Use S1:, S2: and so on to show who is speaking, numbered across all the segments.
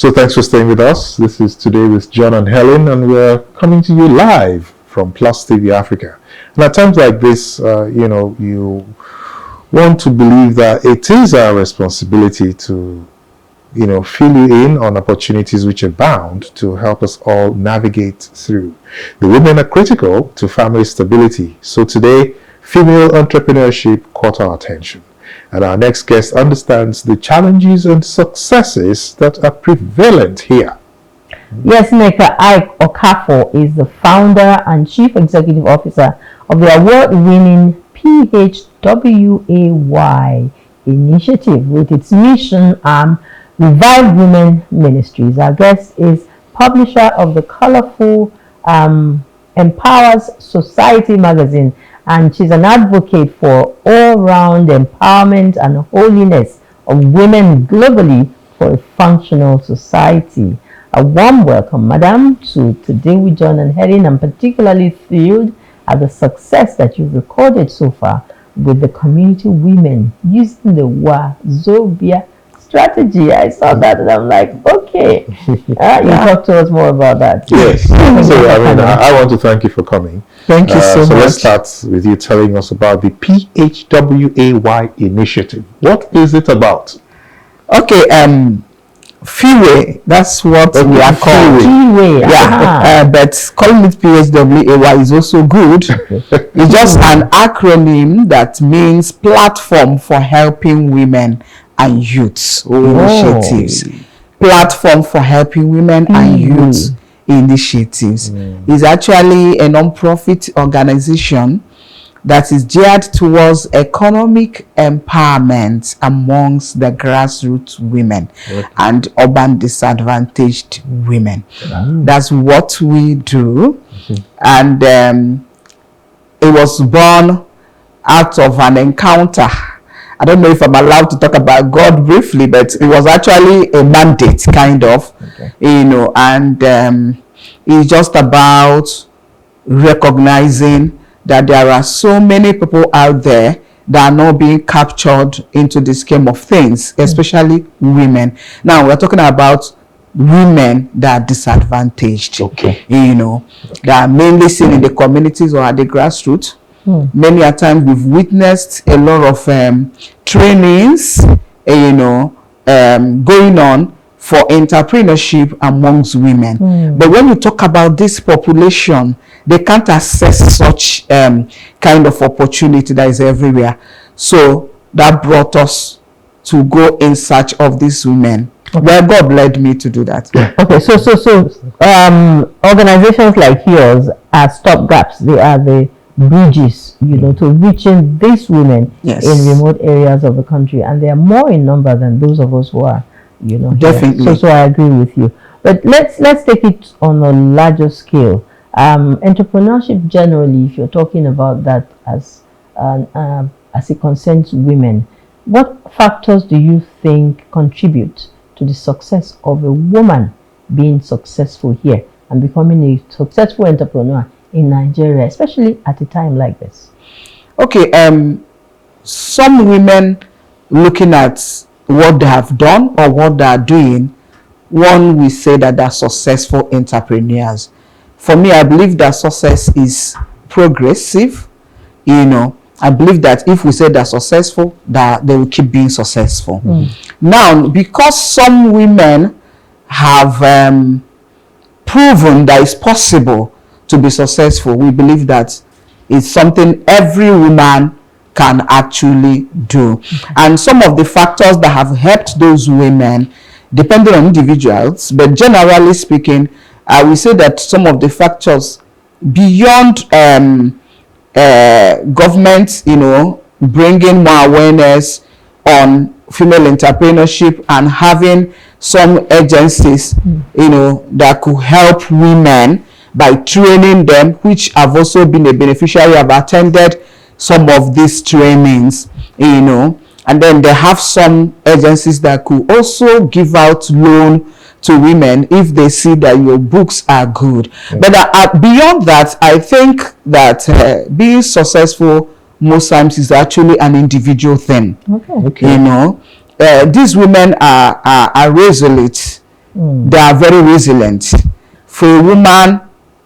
S1: So thanks for staying with us. This is Today with John and Helen, and we're coming to you live from PlusTvAfrica. And at times like this, you want to believe that it is our responsibility to, fill you in on opportunities which abound to help us all navigate through. The women are critical to family stability. So today, female entrepreneurship caught our attention. And our next guest understands the challenges and successes that are prevalent here.
S2: Yes, Nneka Ike Okafor is the founder and chief executive officer of the award-winning PHWY initiative with its mission Revive Women Ministries. Our guest is publisher of the colorful Empowers Society magazine, and she's an advocate for all-round empowerment and holiness of women globally for a functional society. A warm welcome, Madam, to Today with John and Helen. I'm particularly thrilled at the success that you've recorded so far with the community women using the Wazobia strategy. I saw that and I'm like, okay. You talk to us more about that.
S1: Yes. I want to thank you for coming.
S3: Thank you so much.
S1: So let's start with you telling us about the PHWY initiative. What is it about?
S3: Okay, PHWY, that's what we are called.
S2: PHWY,
S3: but calling it PHWY is also good. It's just an acronym that means Platform for Helping Women and Youth Initiatives. Platform for Helping Women and Youth Initiatives is actually a non-profit organization that is geared towards economic empowerment amongst the grassroots women and urban disadvantaged women. That's what we do. And it was born out of an encounter. I don't know if I'm allowed to talk about God briefly, but it was actually a mandate, kind of, and it's just about recognizing that there are so many people out there that are not being captured into the scheme of things, especially women. Now, we're talking about women that are disadvantaged, that are mainly seen in the communities or at the grassroots. Many a time we've witnessed a lot of trainings, going on for entrepreneurship amongst women. But when you talk about this population, they can't access such kind of opportunity that is everywhere. So that brought us to go in search of these women. Where God led me to do that.
S2: Okay, so organizations like yours are stopgaps. They are the bridges, to reaching these women in remote areas of the country, and they are more in number than those of us who are,
S3: definitely.
S2: So I agree with you. But let's take it on a larger scale. Entrepreneurship generally, if you're talking about that as it concerns women, what factors do you think contribute to the success of a woman being successful here and becoming a successful entrepreneur in Nigeria, especially at a time like this?
S3: Okay, some women, looking at what they have done or what they are doing, one will say that they are successful entrepreneurs. For me, I believe that success is progressive. I believe that if we say they're successful, that they will keep being successful. Now, because some women have proven that it's possible to be successful, we believe that it's something every woman can actually do. And some of the factors that have helped those women, depending on individuals, but generally speaking, I will say that some of the factors beyond government, bringing more awareness on female entrepreneurship and having some agencies, that could help women by training them, which have also been a beneficiary, have attended some of these trainings, and then they have some agencies that could also give out loan to women if they see that your books are good. But beyond that, I think that being successful most times is actually an individual thing. These women are resolute they are very resilient. For a woman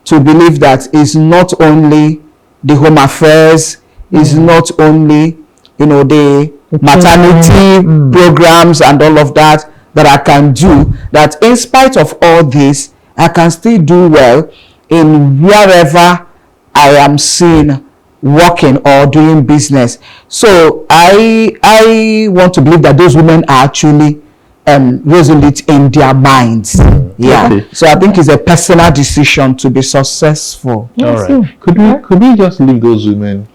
S3: to believe that it's not only the home affairs, it's not only, the maternity programs and all of that I can do, that in spite of all this, I can still do well in wherever I am seen working or doing business. So I want to believe that those women are actually resolute in their minds. Okay. So I think it's a personal decision to be successful.
S1: All right. Could we just leave those women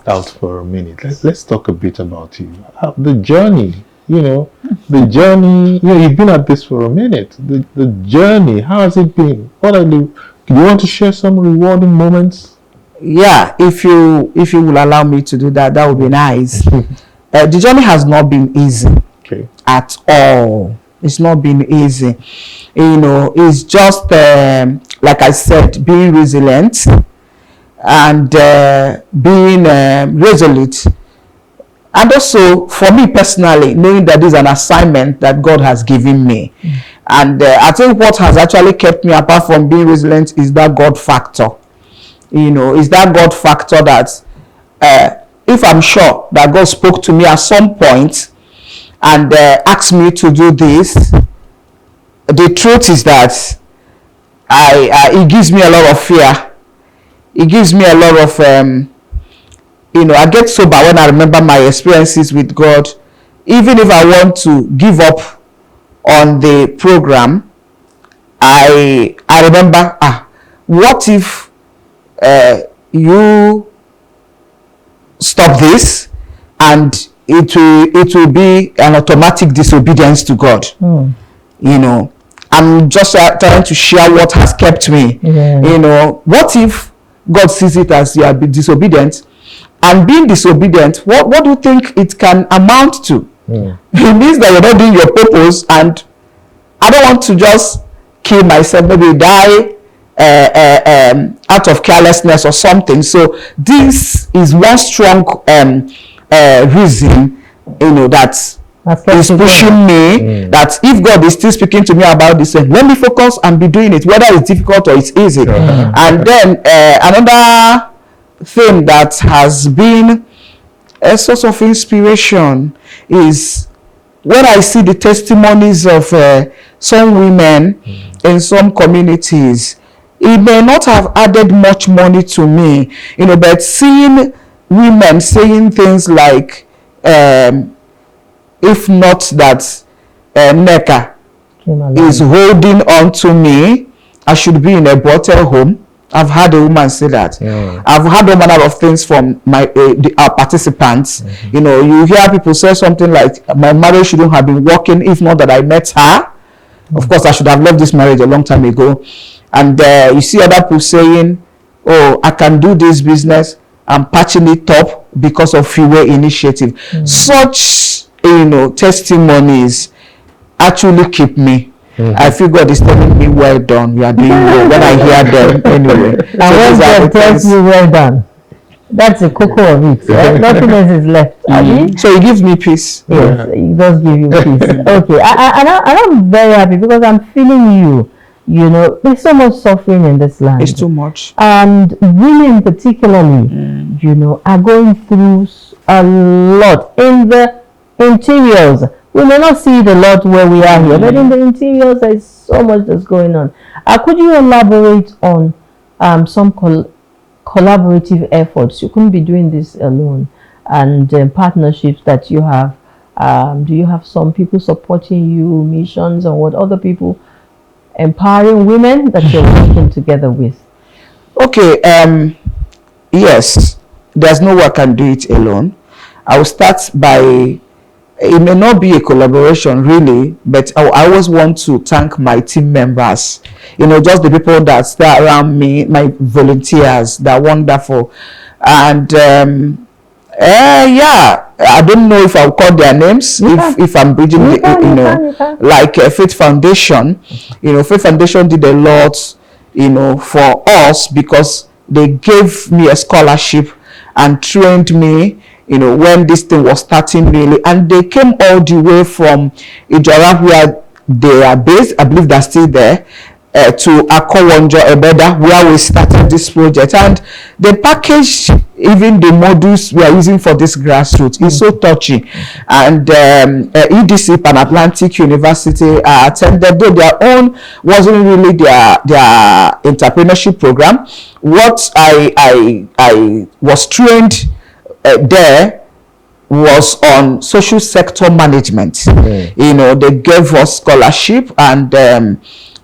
S1: out for a minute? Let's talk a bit about you. The journey, the journey. You've been at this for a minute. The journey. How has it been? Do you want to share some rewarding moments?
S3: Yeah, if you will allow me to do that, that would be nice. The journey has not been easy.
S1: Okay.
S3: At all. It's not been easy. It's just like I said, being resilient and being resolute. And also, for me personally, knowing that this is an assignment that God has given me. And I think what has actually kept me apart from being resilient is that God factor. Is that God factor that if I'm sure that God spoke to me at some point and asked me to do this, the truth is that it gives me a lot of fear. It gives me a lot of, I get sober when I remember my experiences with God. Even if I want to give up on the program, I remember, what if you stop this and it will be an automatic disobedience to God. I'm just trying to share what has kept me. What if God sees it as you are disobedient, and being disobedient, what do you think it can amount to? It means that you're not doing your purpose, and I don't want to just kill myself, maybe die out of carelessness or something. So this is one strong reason, that is pushing me, that if God is still speaking to me about this, let me focus and be doing it, whether it's difficult or it's easy. And then another thing that has been a source of inspiration is when I see the testimonies of some women in some communities. It may not have added much money to me, but seeing women saying things like, if not that Neka is holding on to me, I should be in a bottle home. I've had a woman say that. I've had a manner of things from our participants. You hear people say something like, my marriage shouldn't have been working if not that I met her. Of course, I should have left this marriage a long time ago. And you see other people saying, oh, I can do this business. I'm patching it up because of PHWY initiative. Such, testimonies actually keep me. I feel God is telling me, well done. You are doing well when I hear them anyway.
S2: And when God tells you well done, that's the cocoa of it. Nothing else is left.
S3: So it gives me peace.
S2: Yes, it does give you peace. Okay, and I'm very happy because I'm feeling you. There's so much suffering in this land.
S3: It's too much.
S2: And women particularly, are going through a lot in the interiors. We may not see it a lot where we are here, but in the interiors, there's so much that's going on. Could you elaborate on some collaborative efforts? You couldn't be doing this alone. And partnerships that you have. Do you have some people supporting you, missions, and what other people empowering women that you're working together with?
S3: Okay, yes, there's no way I can do it alone. I will start by, it may not be a collaboration really, but I always want to thank my team members, just the people that stay around me, my volunteers, they're wonderful. And I don't know if I'll call their names if I'm bridging like Faith Foundation. Faith Foundation did a lot, for us because they gave me a scholarship and trained me, when this thing was starting really. And they came all the way from Ijara, where they are based. I believe they're still there. To Akowonjo Ebeda, where we started this project, and the package, even the modules we are using for this grassroots is so touchy. And EDC Pan Atlantic University attended, though their own wasn't really their entrepreneurship program. What I was trained there was on social sector management. You know, they gave us scholarship, and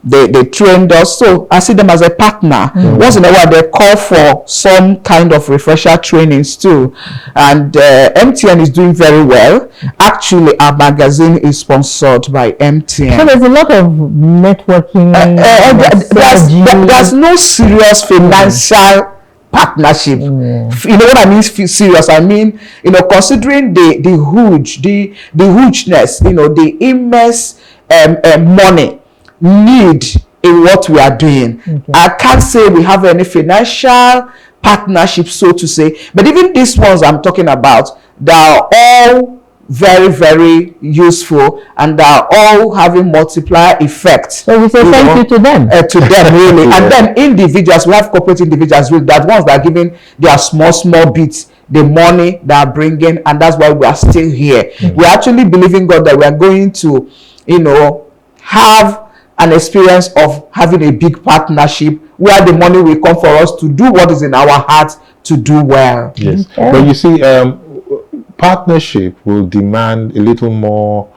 S3: they trained us, so I see them as a partner. Once in a while they call for some kind of refresher trainings too, and MTN is doing very well. Actually, our magazine is sponsored by MTN.
S2: So there's a lot of networking.
S3: There's no serious financial partnership. You know what I mean? Serious. I mean, you know, considering the hugeness, you know, the immense money need in what we are doing. I can't say we have any financial partnership, so to say, but even these ones I'm talking about, they are all very, very useful, and they are all having multiplier effects.
S2: So we say thank you to them.
S3: To them, really. And then individuals, we have corporate individuals, really, that ones that are giving their small bits, the money they are bringing, and that's why we are still here. We actually believe in God that we are going to, you know, have an experience of having a big partnership where the money will come for us to do what is in our heart to do well.
S1: Yes, but you see, partnership will demand a little more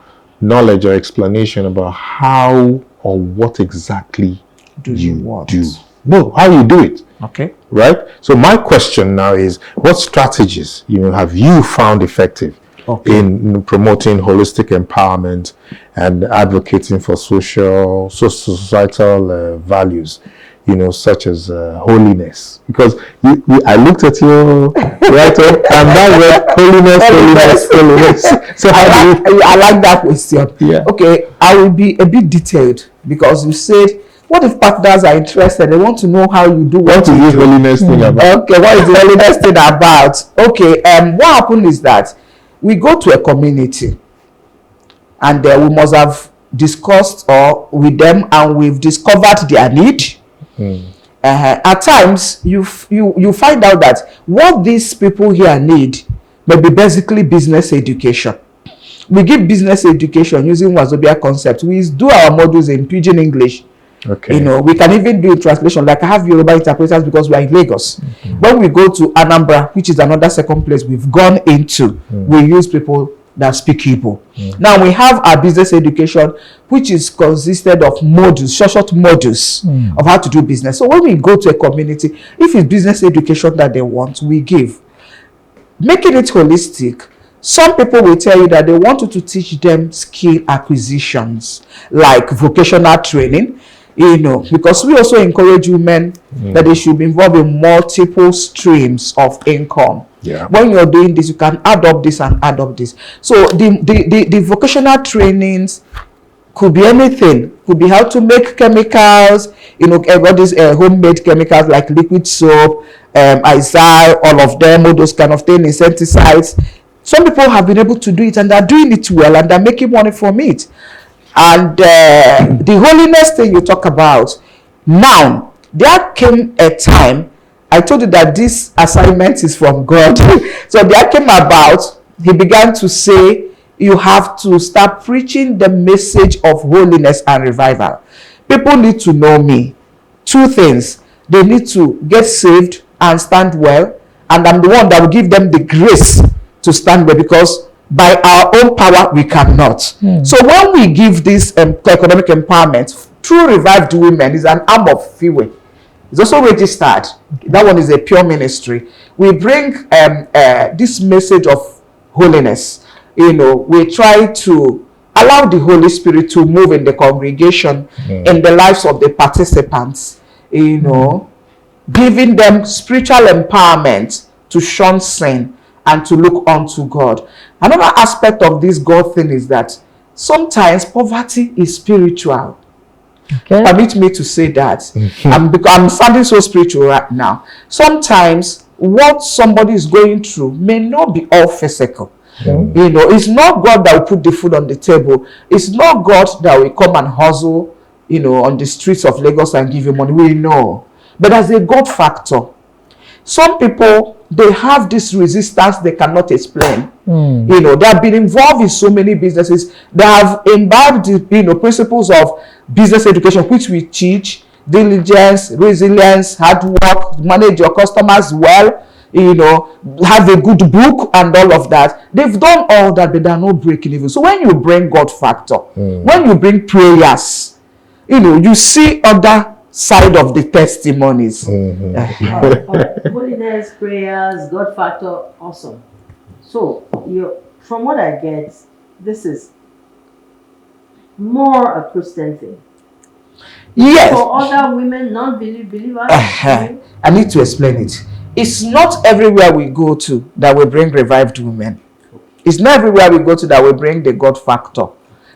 S1: knowledge or explanation about how or what exactly
S3: Do you want?
S1: do. No, how you do it.
S3: Okay.
S1: Right? So my question now is, what strategies have you found effective in promoting holistic empowerment and advocating for societal values, such as holiness? Because I looked at your write-up and that word holiness. So
S3: I like that question.
S1: Yeah.
S3: Okay, I will be a bit detailed, because you said, what if partners are interested? They want to know how you do what you do.
S1: Holiness thing about?
S3: Okay, what is the holiness thing about? Okay, what happened is that we go to a community, and we must have discussed with them, and we've discovered their need. At times, you find out that what these people here need may be basically business education. We give business education using Wazobia concept. We do our modules in Pidgin English.
S1: Okay.
S3: We can even do a translation. Like I have Yoruba interpreters because we are in Lagos. When we go to Anambra, which is another second place we've gone into, we use people that speak Igbo. Now we have our business education, which is consisted of modules, short modules of how to do business. So when we go to a community, if it's business education that they want, we give. Making it holistic, some people will tell you that they want you to teach them skill acquisitions, like vocational training, because we also encourage women that they should be involved in multiple streams of income.
S1: Yeah.
S3: When you're doing this, you can add up this and add up this. So the vocational trainings could be anything. Could be how to make chemicals, all these homemade chemicals like liquid soap, Izal, all of them, all those kind of things, insecticides. Some people have been able to do it, and they're doing it well, and they're making money from it. And the holiness thing you talk about, now, there came a time, I told you that this assignment is from God. So there came about, he began to say, you have to start preaching the message of holiness and revival. People need to know me. Two things. They need to get saved and stand well. And I'm the one that will give them the grace to stand well, because by our own power, we cannot. So when we give this economic empowerment, True Revived Women is an arm of PHWY. It's also registered. That one is a pure ministry. We bring this message of holiness. We try to allow the Holy Spirit to move in the congregation, in the lives of the participants, giving them spiritual empowerment to shun sin and to look unto God. Another aspect of this God thing is that sometimes poverty is spiritual. Okay. Permit me to say that. I'm sounding so spiritual right now. Sometimes what somebody is going through may not be all physical. You know, it's not God that will put the food on the table. It's not God that will come and hustle, you know, on the streets of Lagos and give you money. We know. But there's a God factor. Some people, they have this resistance they cannot explain. You know, they have been involved in so many businesses. They have imbibed, you know, principles of business education, which we teach: diligence, resilience, hard work, manage your customers well, you know, have a good book and all of that. They've done all that, but they're not breaking even. So when you bring God factor, when you bring prayers, you know, you see other side of the testimonies.
S2: Holiness, prayers, God factor, awesome. So from what I get, this is more a Christian thing.
S3: Yes.
S2: For other women, non-believers.
S3: I need to explain it. It's not everywhere we go to that we bring revived women. It's not everywhere we go to that we bring the God factor.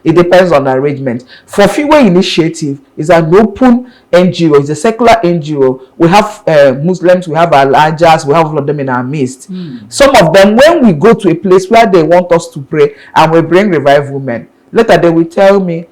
S3: It depends on the arrangement. For PHWY Initiative, is an open NGO. It's a secular NGO. We have Muslims, we have Alajas, we have all of them in our midst. Some of them, when we go to a place where they want us to pray and we bring revived women, later they will tell me,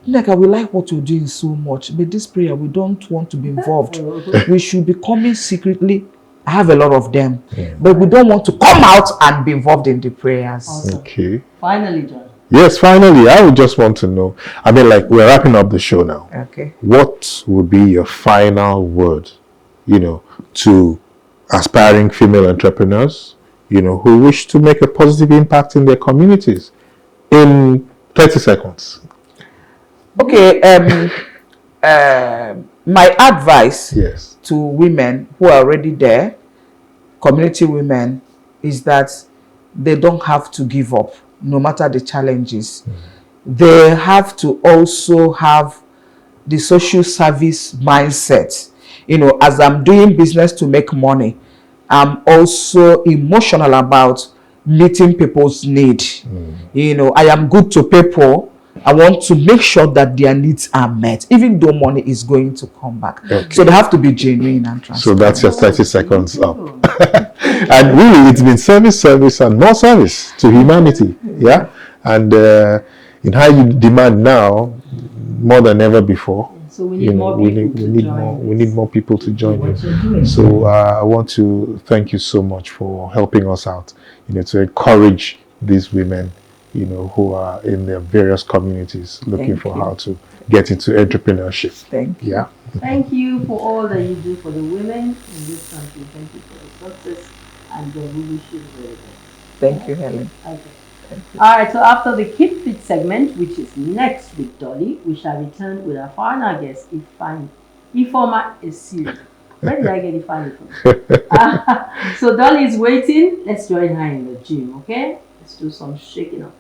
S3: like, I will like what you're doing so much, but this prayer, we don't want to be involved. We should be coming secretly. I have a lot of them, but we don't want to come out and be involved in the prayers.
S2: Awesome.
S1: Okay.
S2: Finally, John.
S1: Yes, finally, I would just want to know, I mean, like, we're wrapping up the show now.
S3: Okay.
S1: What would be your final word, you know, to aspiring female entrepreneurs, you know, who wish to make a positive impact in their communities in 30 seconds?
S3: Okay. My advice to women who are already there, community women, is that they don't have to give up no matter the challenges. They have to also have the social service mindset. You know, as I'm doing business to make money, I'm also emotional about meeting people's need. You know, I am good to people. I want to make sure that their needs are met, even though money is going to come back. So they have to be genuine and transparent.
S1: So that's your 30 seconds up. And really, it's been service, and more service to humanity. Yeah. And in high demand now, more than ever before.
S2: So we need more people.
S1: We need more people to join in. So I want to thank you so much for helping us out. You know, to encourage these women, you know, who are in their various communities looking for how to get into entrepreneurship.
S3: Thank you.
S1: Yeah.
S2: Thank you for all that you do for the women in this country. Thank you for the success, and we wish you very well.
S3: Thank you, Helen.
S2: Okay. All right, so after the Keep Fit segment, which is next with Dolly, we shall return with our final guest, Ifeanyi. Ifeoma is serious. Where did I get Ifeanyi from? So Dolly is waiting. Let's join her in the gym, okay? Let's do some shaking up.